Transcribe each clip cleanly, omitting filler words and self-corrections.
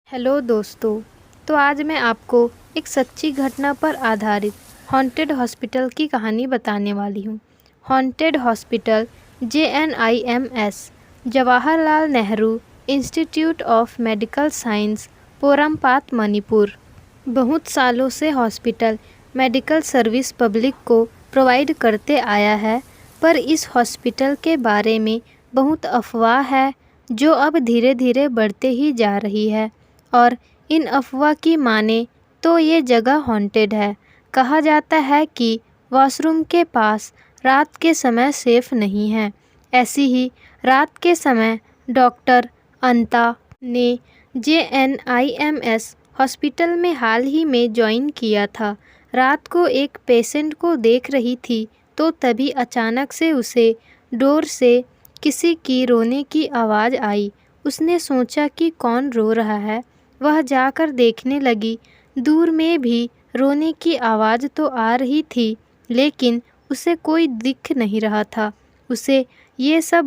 Hello दोस्तों। तो आज मैं आपको एक सच्ची घटना पर आधारित हॉन्टेड हॉस्पिटल की कहानी बताने वाली हूँ। Haunted hospital JNIMS Jawaharlal Nehru institute of medical science, Porompat, Manipur. बहुत सालों से हॉस्पिटल मेडिकल सर्विस पब्लिक को प्रोवाइड करते आया है, पर इस हॉस्पिटल के बारे में बहुत अफवाह है जो अब धीरे धीरे बढ़ते ही जा रही है। और इन अफवाह की माने तो ये जगह हॉन्टेड है। कहा जाता है कि वॉशरूम के पास रात के समय सेफ नहीं है। ऐसी ही रात के समय डॉक्टर अंता ने JNIMS हॉस्पिटल में हाल ही में ज्वाइन किया था। रात को एक पेशेंट को देख रही थी तो तभी अचानक से उसे डोर से किसी की रोने की आवाज़ आई। उसने सोचा कि कौन रो रहा है। वह जाकर देखने लगी। दूर में भी रोने की आवाज़ तो आ रही थी, लेकिन उसे कोई दिख नहीं रहा था। उसे ये सब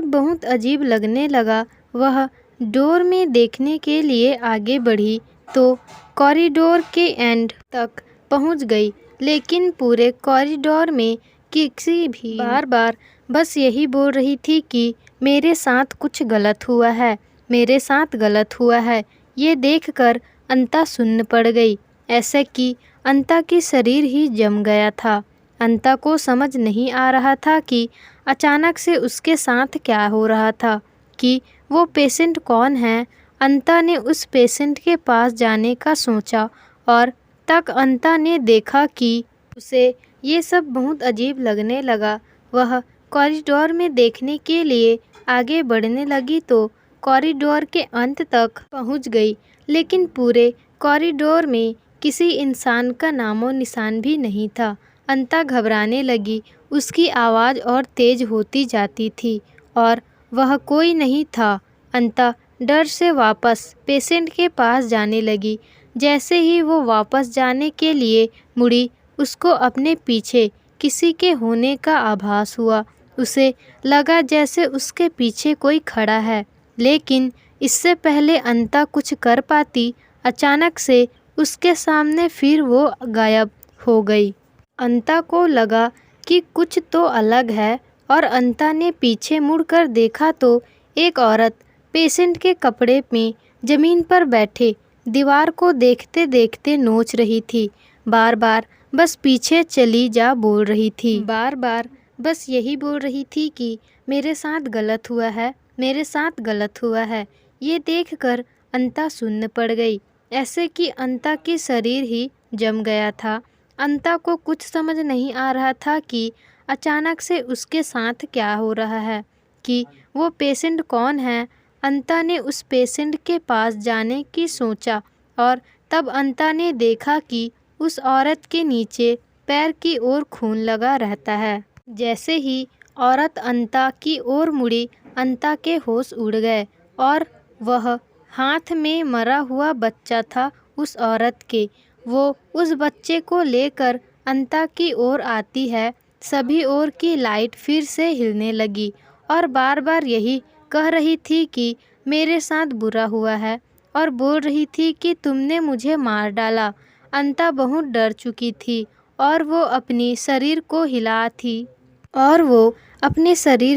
बहुत अजीब लगने लगा। वह डोर में देखने के लिए आगे बढ़ी तो कॉरिडोर के एंड तक पहुंच गई, लेकिन पूरे कॉरिडोर में किसी भी बार बार बस यही बोल रही थी कि मेरे साथ कुछ गलत हुआ है, मेरे साथ गलत हुआ है। ये देखकर अंता सुन्न पड़ गई, ऐसे कि अंता की शरीर ही जम गया था। अंता को समझ नहीं आ रहा था कि अचानक से उसके साथ क्या हो रहा था, कि वो पेशेंट कौन है। अंता ने उस पेशेंट के पास जाने का सोचा और तक अंता ने देखा कि उसे ये सब बहुत अजीब लगने लगा। वह कॉरिडोर में देखने के लिए आगे बढ़ने लगी तो कॉरिडोर के अंत तक पहुंच गई, लेकिन पूरे कॉरिडोर में किसी इंसान का नामो निशान भी नहीं था। अंता घबराने लगी। उसकी आवाज़ और तेज होती जाती थी और वह कोई नहीं था। अंता डर से वापस पेशेंट के पास जाने लगी। जैसे ही वो वापस जाने के लिए मुड़ी, उसको अपने पीछे किसी के होने का आभास हुआ। उसे लगा जैसे उसके पीछे कोई खड़ा है, लेकिन इससे पहले अंता कुछ कर पाती, अचानक से उसके सामने फिर वो गायब हो गई। अंता को लगा कि कुछ तो अलग है और अंता ने पीछे मुड़कर देखा तो एक औरत पेशेंट के कपड़े में ज़मीन पर बैठे दीवार को देखते देखते नोच रही थी। बार बार बस पीछे चली जा बोल रही थी। बार बार बस यही बोल रही थी कि मेरे साथ गलत हुआ है, मेरे साथ गलत हुआ है। ये देखकर अंता सुन्न पड़ गई, ऐसे कि अंता की शरीर ही जम गया था। अंता को कुछ समझ नहीं आ रहा था कि अचानक से उसके साथ क्या हो रहा है, कि वो पेशेंट कौन है। अंता ने उस पेशेंट के पास जाने की सोचा और तब अंता ने देखा कि उस औरत के नीचे पैर की ओर खून लगा रहता है। जैसे ही औरत अंता की ओर मुड़ी, अंता के होश उड़ गए और वह हाथ में मरा हुआ बच्चा था उस औरत के। वो उस बच्चे को लेकर अंता की ओर आती है। सभी ओर की लाइट फिर से हिलने लगी और बार बार यही कह रही थी कि मेरे साथ बुरा हुआ है, और बोल रही थी कि तुमने मुझे मार डाला। अंता बहुत डर चुकी थी और वो अपने शरीर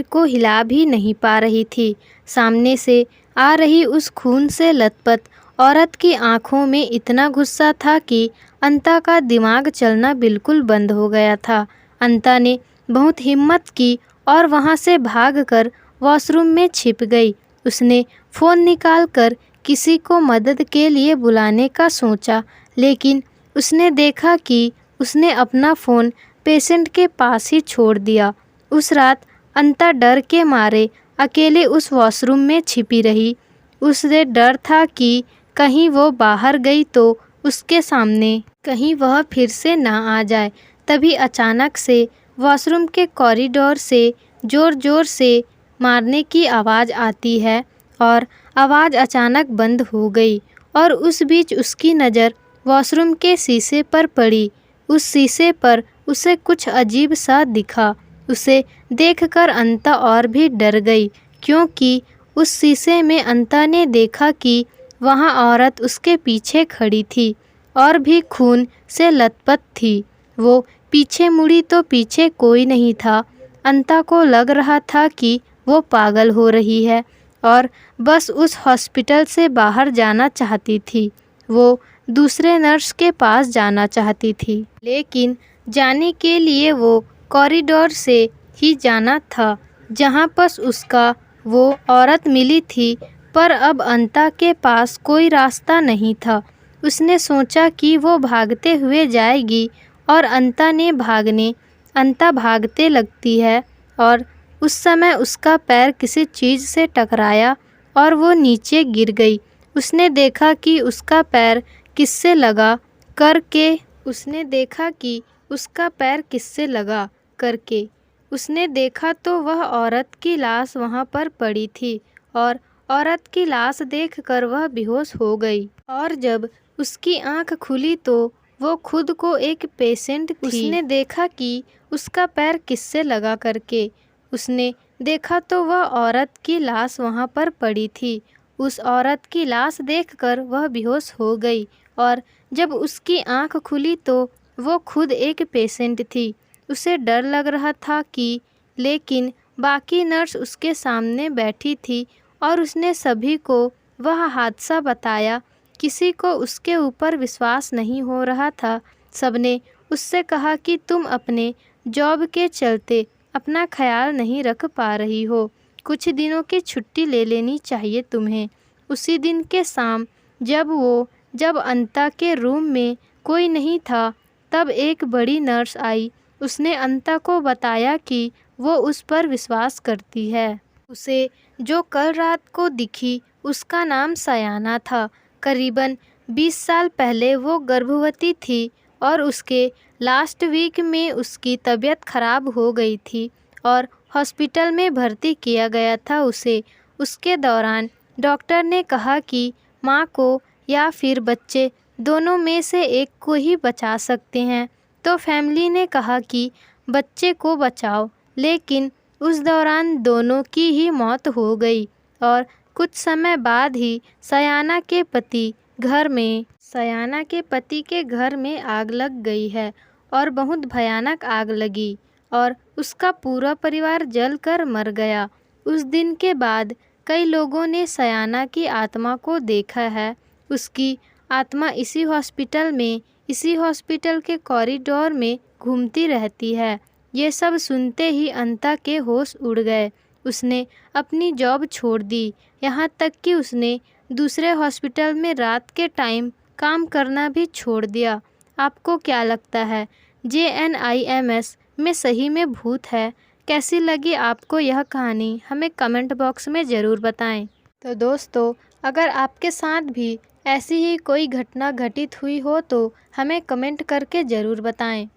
को हिला भी नहीं पा रही थी। सामने से आ रही उस खून से लथपथ औरत की आंखों में इतना गुस्सा था कि अंता का दिमाग चलना बिल्कुल बंद हो गया था। अंता ने बहुत हिम्मत की और वहां से भागकर वॉशरूम में छिप गई। उसने फ़ोन निकालकर किसी को मदद के लिए बुलाने का सोचा, लेकिन उसने देखा कि उसने अपना फ़ोन पेशेंट के पास ही छोड़ दिया। उस रात अंता डर के मारे अकेले उस वॉशरूम में छिपी रही। उसे डर था कि कहीं वो बाहर गई तो उसके सामने कहीं वह फिर से ना आ जाए। तभी अचानक से वॉशरूम के कॉरिडोर से ज़ोर ज़ोर से मारने की आवाज़ आती है और आवाज़ अचानक बंद हो गई और उस बीच उसकी नज़र वॉशरूम के शीशे पर पड़ी। उस शीशे पर उसे कुछ अजीब सा दिखा। उसे देखकर अंता और भी डर गई, क्योंकि उस शीशे में अंता ने देखा कि वहाँ औरत उसके पीछे खड़ी थी और भी खून से लथपथ थी। वो पीछे मुड़ी तो पीछे कोई नहीं था। अंता को लग रहा था कि वो पागल हो रही है और बस उस हॉस्पिटल से बाहर जाना चाहती थी। वो दूसरे नर्स के पास जाना चाहती थी, लेकिन जाने के लिए वो कॉरिडोर से ही जाना था जहाँ पर उसका वो औरत मिली थी। पर अब अंता के पास कोई रास्ता नहीं था। उसने सोचा कि वो भागते हुए जाएगी और अंता भागते लगती है और उस समय उसका पैर किसी चीज़ से टकराया और वो नीचे गिर गई। उसने देखा कि उसका पैर किससे लगा करके उसने देखा तो वह औरत की लाश वहाँ पर पड़ी थी और औरत की लाश देखकर वह बेहोश हो गई। और जब उसकी आंख खुली तो वो खुद को एक पेशेंट थी। उसने देखा कि उसका पैर किससे लगा करके उसने देखा तो वह औरत की लाश वहाँ पर पड़ी थी। उस औरत की लाश देखकर वह बेहोश हो गई और जब उसकी आंख खुली तो वो खुद एक पेशेंट थी। उसे डर लग रहा था कि लेकिन बाकी नर्स उसके सामने बैठी थी और उसने सभी को वह हादसा बताया। किसी को उसके ऊपर विश्वास नहीं हो रहा था। सबने उससे कहा कि तुम अपने जॉब के चलते अपना ख्याल नहीं रख पा रही हो, कुछ दिनों की छुट्टी ले लेनी चाहिए तुम्हें। उसी दिन के शाम जब अंता के रूम में कोई नहीं था तब एक बड़ी नर्स आई। उसने अंता को बताया कि वो उस पर विश्वास करती है। उसे जो कल रात को दिखी उसका नाम सयाना था। करीबन 20 साल पहले वो गर्भवती थी और उसके लास्ट वीक में उसकी तबीयत खराब हो गई थी और हॉस्पिटल में भर्ती किया गया था उसे। उसके दौरान डॉक्टर ने कहा कि माँ को या फिर बच्चे दोनों में से एक को ही बचा सकते हैं, तो फैमिली ने कहा कि बच्चे को बचाओ, लेकिन उस दौरान दोनों की ही मौत हो गई और कुछ समय बाद ही सयाना के पति के घर में आग लग गई है और बहुत भयानक आग लगी और उसका पूरा परिवार जलकर मर गया। उस दिन के बाद कई लोगों ने सयाना की आत्मा को देखा है। उसकी आत्मा इसी हॉस्पिटल के कॉरिडोर में घूमती रहती है। ये सब सुनते ही अंता के होश उड़ गए। उसने अपनी जॉब छोड़ दी, यहाँ तक कि उसने दूसरे हॉस्पिटल में रात के टाइम काम करना भी छोड़ दिया। आपको क्या लगता है, JNIMS में सही में भूत है? कैसी लगी आपको यह कहानी? हमें कमेंट बॉक्स में ज़रूर बताएं। तो दोस्तों, अगर आपके साथ भी ऐसी ही कोई घटना घटित हुई हो तो हमें कमेंट करके ज़रूर बताएं।